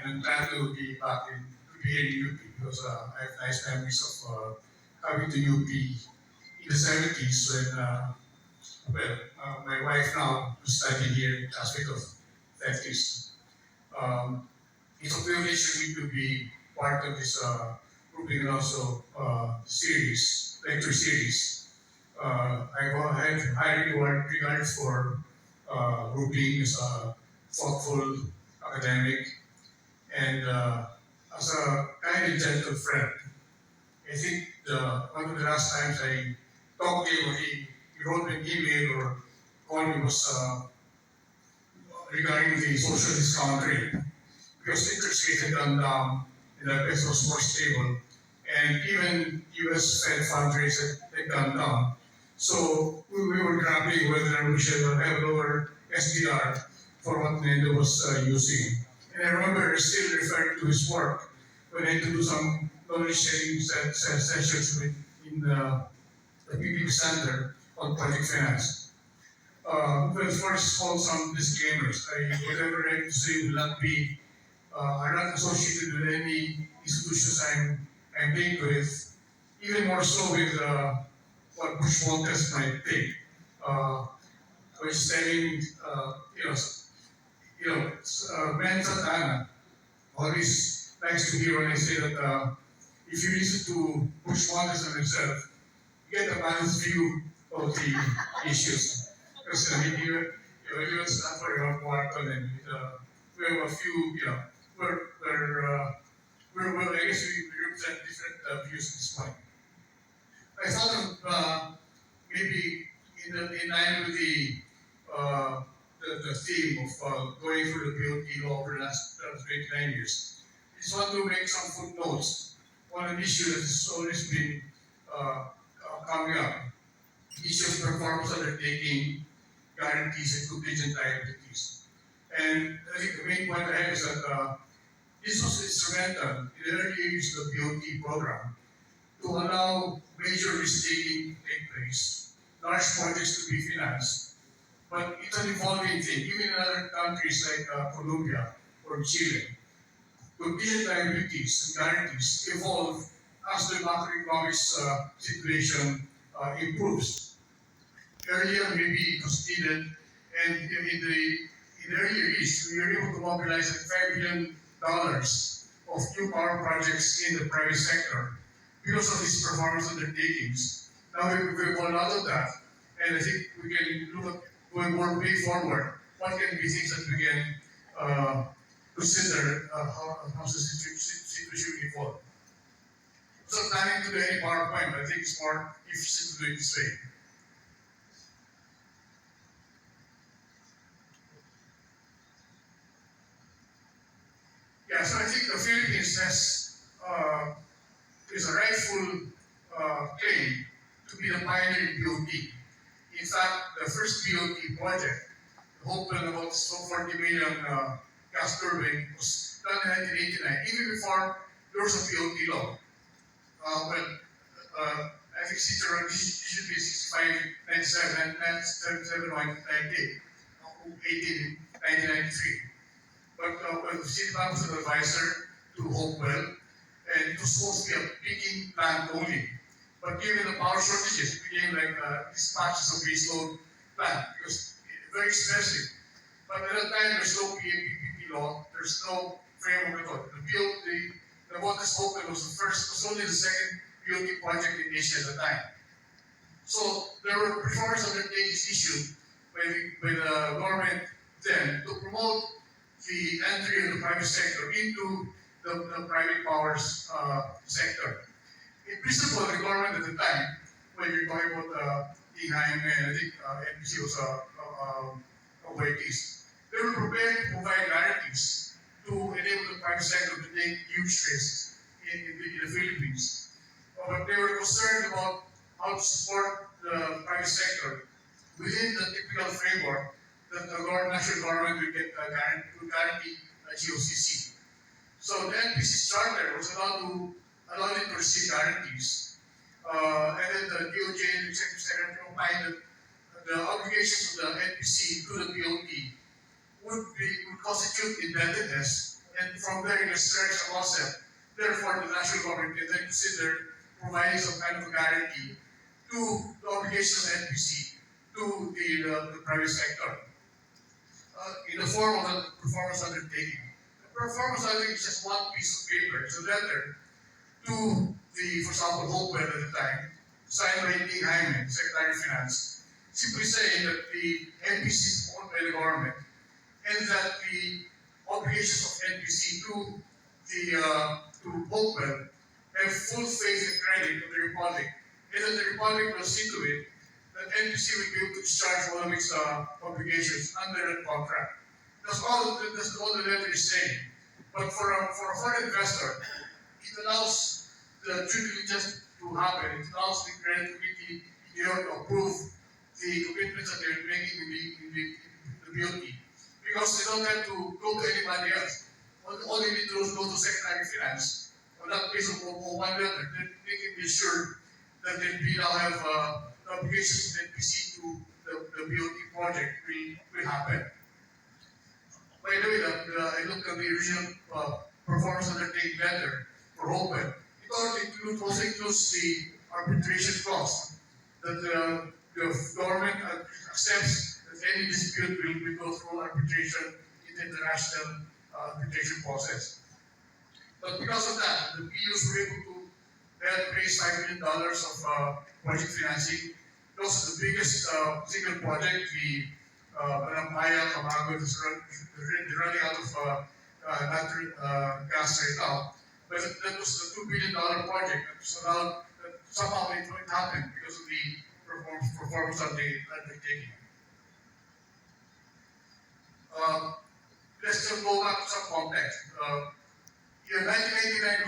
and I'm glad to be back to be here in UP because I have nice memories of coming to UP in the 70s when, my wife now studied here in the aspect of ethics. Um, it's a privilege for me to be part of this grouping and also lecture series. I have high regard for grouping as a thoughtful academic and as a kind and gentle friend. I think one of the last times I talked to him, or he wrote me an email or called me was regarding the social discount rate. Because interest rates had gone down and the peso was more stable, and even US Fed fund rates had gone down. So we were grappling whether we should have lower SDR for what Nendo was using. And I remember still referring to his work when I had to do some knowledge sharing sessions in the PDE Center on project finance. But first, hold some disclaimers. Whatever I have to say will not be are not associated with any institutions I'm linked with, even more so with what Bush Walters might think. Which is telling, Ben Santana always likes to hear when I say that if you listen to Bush Walters and himself, you get a balanced view of the issues. Because he was Stanford around Wharton and we have a few, I guess we represent different views at this point. I thought of maybe in line with the theme of going through the BOT law over the last 29 years. I just want to make some footnotes on an issue that has always been coming up. The issue of performance undertaking, guarantees, and contingent liabilities. And I think the main point I have is that this was instrumental in the early years of the BOT program to allow major risk-taking to take place, large projects to be financed. But it's an evolving thing, even in other countries like Colombia or Chile. Contingent liabilities and guarantees evolve as the macroeconomic situation improves. Earlier, maybe it was needed, and in the earlier years, we were able to mobilize $5 billion of new power projects in the private sector because of these performance undertakings. Now we've gone out of that, and I think we can look at going more way forward. What can be things that we can consider how the situation evolve? So planning to do any PowerPoint, but I think it's more efficient to do it this way. Yeah, so I think the Philippines is a rightful claim to be the pioneer in BOT. In fact, the first BOT project, the whole plan about 40 million gas turbine, was done in 1989, even before there was a BOT law. I think this should be 65, 97, 97, 98, 18, 1993. But the city bank was an advisor to Hopewell, and it was supposed to be a peaking plant only. But given the power shortages, it became like dispatches of baseload plant because it's very expensive. But at that time, there's no PPP law, there's no framework at all. The Waters Hopewell was only the second BOT project in Asia at the time. So there were performance undertakings issued by the government then to promote the entry of the private sector into the private powers sector. In principle, the government at the time, when you're talking about Ingheim and I think NPC was a way case, they were prepared to provide guarantees to enable the private sector to take huge risks in the Philippines. But they were concerned about how to support the private sector within the typical framework that the national government will guarantee GOCC. So the NPC charter was allowed them to receive guarantees. And then the DOJ and the Executive Secretary opined that the obligations of the NPC to the BOT would constitute indebtedness and from there you stretch the concept. Therefore, the national government can then consider providing some kind of a guarantee to the obligations of NPC to the private sector in the form of a performance undertaking. The performance undertaking is just one piece of paper. It's a letter to for example, Hopewell at the time, signed by King Hyman, Secretary of Finance, simply saying that the NPC is owned by the government and that the obligations of NPC to Hopewell have full faith and credit of the Republic, and that the Republic will see to it that NPC will be able to discharge all of its obligations under that contract. That's all the letter is saying. But for a foreign investor, it allows the due diligence to happen. It allows the credit committee to approve the commitments that they're making in the BOT. Because they don't have to go to anybody else. All they need to do is go to Secretary of Finance. On that basis of one letter, then they can be assured that they now have the obligations of NPC to the BOT project will happen. By the way, I looked at the original performance undertaking letter for Hopewell. It also includes the arbitration clause that the government accepts that any dispute will go through arbitration in the international arbitration process. But because of that, the PUs were able to raise $5 million of project financing. Those are the biggest single project. The Maya Camargo is running out of natural gas right now. But that was a $2 billion project that was allowed, that somehow it happened because of the performance of the undertaking. Let's just go back to some context. In 1999,